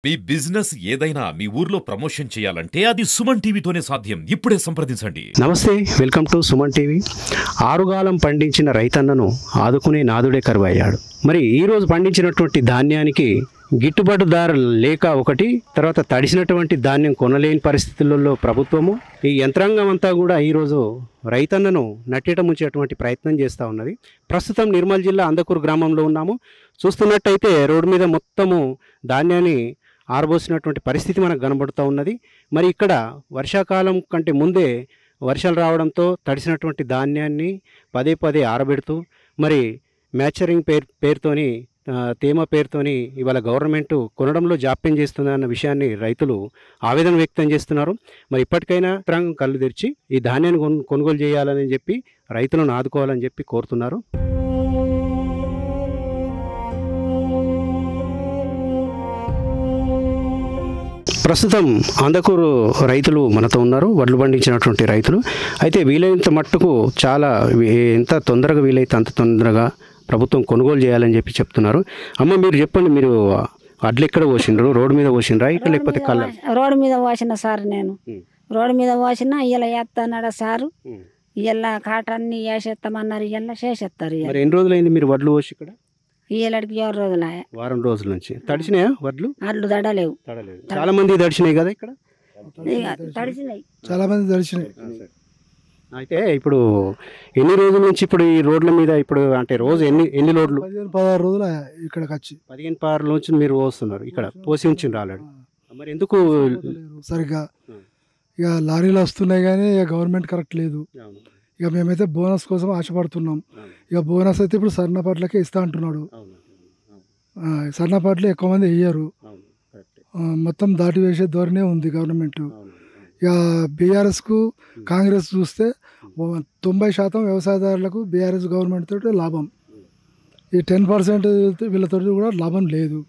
మీ business ఏదైనా మీ ఊర్లో promotion చేయాలంటే అది సుమన్ టీవీతోనే సాధ్యం. ఇప్పుడే సంప్రదించండి. నమస్తే, వెల్కమ్ టు సుమన్ టీవీ. ఆరుగాలం పండించిన రైతన్నను ఆదుకునే నాదుడే కరువయ్యాడు. మరి ఈరోజు పండించినటువంటి ధాన్యానికి గిట్టుబాటు ధర లేక ఒకటి, తర్వాత తడిసినటువంటి ధాన్యం కొనలేని పరిస్థితులలో ప్రభుత్వము, ఈ యంత్రాంగం అంతా కూడా ఈరోజు రైతన్నను నట్టేట ముంచేటువంటి ప్రయత్నం చేస్తూ ఉన్నది. ప్రస్తుతం నిర్మల్ జిల్లా అందకూరు గ్రామంలో ఉన్నాము. చూస్తున్నట్టయితే రోడ్డు మీద మొత్తము ధాన్యాన్ని ఆరబోసినటువంటి పరిస్థితి మనకు కనబడుతూ ఉన్నది. మరి ఇక్కడ వర్షాకాలం కంటే ముందే వర్షాలు రావడంతో తడిసినటువంటి ధాన్యాన్ని పదే పదే ఆరబెడుతూ, మరి మ్యాచరింగ్ పేరుతోని తేమ పేరుతోని ఇవాళ గవర్నమెంట్ కొనడంలో జాప్యం చేస్తుందన్న విషయాన్ని రైతులు ఆవేదన వ్యక్తం చేస్తున్నారు. మరి ఇప్పటికైనా యంత్రాంగం కళ్ళు తెరిచి ఈ ధాన్యాన్ని కొనుగోలు చేయాలని చెప్పి రైతులను ఆదుకోవాలని చెప్పి కోరుతున్నారు. ప్రస్తుతం అందకూరు రైతులు మనతో ఉన్నారు, వడ్లు పండించినటువంటి రైతులు. అయితే వీలైనంత మట్టుకు చాలా ఎంత తొందరగా వీలైతే అంత తొందరగా ప్రభుత్వం కొనుగోలు చేయాలని చెప్పి చెప్తున్నారు. అమ్మ, మీరు చెప్పండి, మీరు వడ్లు ఎక్కడ పోసిండ్రు? రోడ్డు మీద పోసిండ్రా ఇక్కడ, లేకపోతే కళ్ళ? రోడ్డు మీద పోసిన సార్, నేను రోడ్డు మీద పోసిన. ఇలా వేస్తాన్నాడా సారు, ఇలా కాటన్ని వేసేస్తామన్నారు, ఇలా చేసేస్తారు. మరి ఎన్ని రోజులైంది మీరు వడ్లు పోసి ఇక్కడ? ఈలడికి 7 రోజులు, వారం రోజుల నుంచి. తడిసినాయా వడ్లు? అడ్లు దడలేవు. చాలా మంది తడిసినాయి కదా ఇక్కడ, తడిసినాయి, చాలా మంది తడిసినాయి. అయితే ఇప్పుడు ఎన్ని రోజుల నుంచి ఇప్పుడు ఈ రోడ్ల మీద ఇప్పుడు అంటే రోజు ఎన్ని లోడ్లు? 15-16 రోజులు ఇక్కడికి వచ్చి 15-16 నుంచి మీరు పోస్తున్నారు ఇక్కడ, పోసి ఉంచిండ్రు ఆల్రెడీ. మరి ఎందుకు సరిగ్గా ఇక లారీలు వస్తున్నాయి కానీ ఇక గవర్నమెంట్ కరెక్ట్ లేదు. ఇక మేమైతే బోనస్ కోసం ఆశపడుతున్నాం. ఇక బోనస్ అయితే ఇప్పుడు సన్నపాట్లకే ఇస్తా అంటున్నాడు. సన్నపాట్లు ఎక్కువ మంది వేయరు, మొత్తం దాటి వేసే ధోరణే ఉంది గవర్నమెంట్. ఇక బీఆర్ఎస్కు కాంగ్రెస్ చూస్తే 90% వ్యవసాయదారులకు బీఆర్ఎస్ గవర్నమెంట్ తోటి లాభం. ఈ 10% వీళ్ళతో కూడా లాభం లేదు.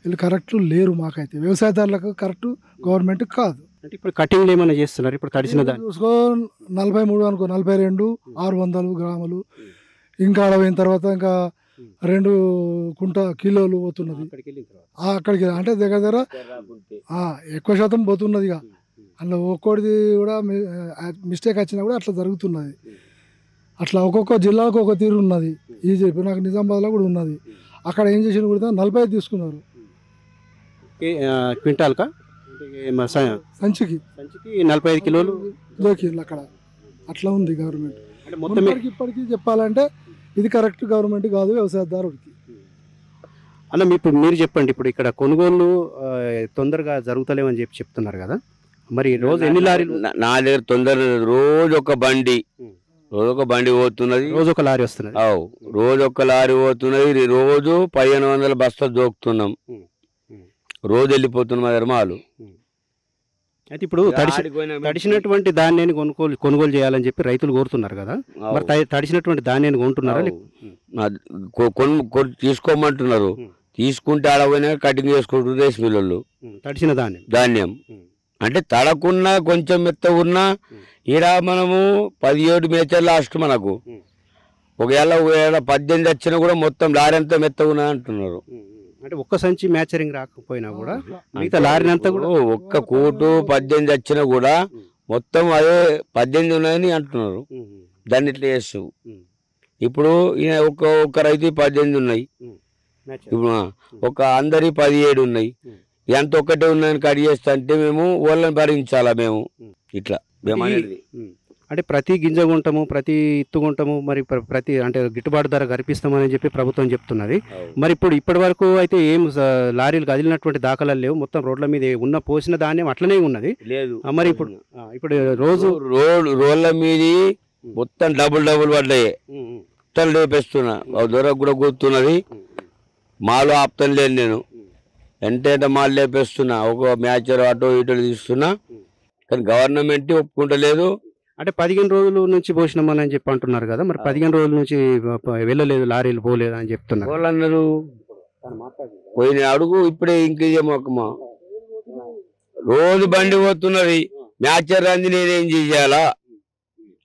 వీళ్ళు కరెక్ట్ లేరు. మాకైతే వ్యవసాయదారులకు కరెక్ట్ గవర్నమెంట్ కాదు. అంటే ఇప్పుడు కటింగ్లు ఏమైనా చేస్తున్నారు? ఇప్పుడు తడిసిన చూసుకో 43 అనుకో, 42 600 గ్రాములు. ఇంకా అక్కడ పోయిన తర్వాత ఇంకా 2 కిలోలు పోతున్నది అక్కడికి. అంటే దగ్గర దగ్గర ఎక్కువ శాతం పోతున్నది. ఇక అందులో ఒక్కొక్కటి కూడా మిస్టేక్ వచ్చినా కూడా అట్లా జరుగుతున్నది. అట్లా ఒక్కొక్క జిల్లాకు ఒక తీరు ఉన్నది. ఇప్పుడు నాకు నిజామాబాద్లో కూడా ఉన్నది. అక్కడ ఏం చేసిన కూడా 45 తీసుకున్నారు క్వింటాల్కా, సంచికి 45 కిలోలు దొరికింది అక్కడ. అట్లా ఉంది గవర్నమెంట్. మొత్తం ఇప్పటికీ చెప్పాలంటే ఇది కరెక్ట్ గవర్నమెంట్ కాదు వ్యవసాయదారుడికి. అన్న, ఇప్పుడు మీరు చెప్పండి, ఇప్పుడు ఇక్కడ కొనుగోలు తొందరగా జరుగుతలేమని చెప్పి చెప్తున్నారు కదా, మరి రోజు ఎన్ని లారీలు? నా దగ్గర తొందర రోజు ఒక బండి పోతున్నది, రోజు ఒక లారీ వస్తున్నది. రోజు ఒక లారీ పోతున్నది. రోజు 1500 బస్తాలు దోకుతున్నాం. రోజు వెళ్ళిపోతున్నాం మా ధర్మాలు. అయితే ఇప్పుడు తడిసినటువంటి ధాన్యాన్ని కొనుగోలు చేయాలని చెప్పి రైతులు కోరుతున్నారు కదా, మరి తడిసినటువంటి ధాన్యాన్ని కొంటున్నారా? తీసుకోమంటున్నారు. తీసుకుంటే ఆడపోయినా కటింగ్ చేసుకుంటారు రైస్ మిల్లు. తడిసిన ధాన్యం అంటే తడకున్నా కొంచెం మెత్త ఉన్నా ఈడ మనము 17 మేచర్ లాస్ట్ మనకు. ఒకవేళ 18 వచ్చినా కూడా మొత్తం లారీ అంతా మెత్త ఉన్నా అంటున్నారు. అంటే ఒక్క సంచి మ్యాచరింగ్ రాకపోయినా కూడా మిగతా లారీ అంతా కూడా ఒక్క కోటు 18 వచ్చినా కూడా మొత్తం అదే 18 ఉన్నాయని అంటున్నారు. దాన్ని ఇట్లా చేస్తూ ఇప్పుడు ఒక్క రైతు 18 ఉన్నాయి, ఇప్పుడు ఒక అందరి 17 ఉన్నాయి. ఎంత ఒక్కటే ఉన్నాయని కట్ చేస్తా అంటే మేము వాళ్ళని భరించాలా మేము ఇట్లా అంటే ప్రతి గింజ గుంటము, ప్రతి ఇత్తు గుంటము, మరి ప్రతి అంటే గిట్టుబాటు ధర కల్పిస్తామని చెప్పి ప్రభుత్వం చెప్తున్నది. మరి ఇప్పటి వరకు అయితే ఏం లారీలు కదిలినటువంటి దాఖలాలు లేవు. మొత్తం రోడ్ల మీద ఉన్న పోసిన ధాన్యం అట్లనే ఉన్నది లేదు. మరి ఇప్పుడు రోజు రోడ్ల మీద మొత్తం డబుల్ పడ్డాయి. మొత్తం లేపేస్తున్నా, దొర కూడా గుర్తున్నది. మాలో ఆప్తం లేదు నేను, ఎంతేంత మాలు లేపేస్తున్నా. ఒక మ్యాచర్ అటో ఇటో తీస్తున్నా, కానీ గవర్నమెంట్ ఒప్పుకుంటలేదు. అంటే 15 రోజుల నుంచి పోసినామని అని చెప్పి అంటున్నారు కదా, మరి 15 రోజుల నుంచి వెళ్ళలేదు, లారీలు పోలేదు అని చెప్తున్నారు. వాళ్ళు అన్నారు పోయిన అడుగు ఇప్పుడే ఇంకేమో రోజు బండి పోతున్నది. మ్యాచర్ అంది నేనేం చెయ్యాలా?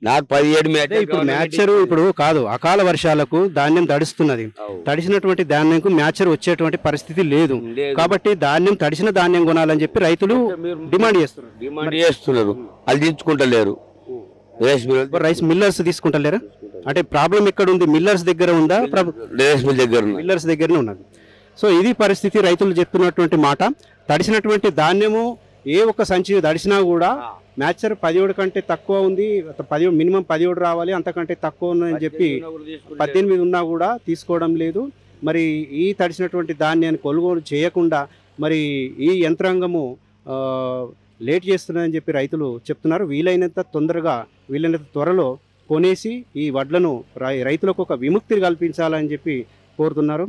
నాకు 17 అదే ఇప్పుడు మ్యాచరు ఇప్పుడు కాదు, అకాల వర్షాలకు ధాన్యం తడుస్తున్నది. తడిసినటువంటి ధాన్యంకు మ్యాచర్ వచ్చేటువంటి పరిస్థితి లేదు. కాబట్టి ధాన్యం తడిసిన ధాన్యం కొనాలని చెప్పి రైతులు డిమాండ్ చేస్తున్నారు. వాళ్ళు తీసుకుంటలేరు. Rice millers తీసుకుంటలేరా? అంటే ప్రాబ్లం ఎక్కడ ఉంది? మిల్లర్స్ దగ్గర ఉందా? రైస్ మిల్ దగ్గర మిల్లర్స్ దగ్గరనే ఉన్నది. సో ఇది పరిస్థితి. రైతులు చెప్తున్నటువంటి మాట, తడిసినటువంటి ధాన్యము ఏ ఒక్క సంచి తడిసినా కూడా మ్యాచర్ 17 కంటే తక్కువ ఉంది, 10 మినిమం 17 రావాలి, అంతకంటే తక్కువ ఉందని చెప్పి 18 ఉన్నా కూడా తీసుకోవడం లేదు. మరి ఈ తడిసినటువంటి ధాన్యాన్ని కొనుగోలు చేయకుండా మరి ఈ యంత్రాంగము లేట్ చేస్తున్నదని చెప్పి రైతులు చెప్తున్నారు. వీలైనంత తొందరగా, వీలైనంత త్వరలో కొనేసి ఈ వడ్లను రైతులకు ఒక విముక్తి కల్పించాలని చెప్పి కోరుతున్నారు.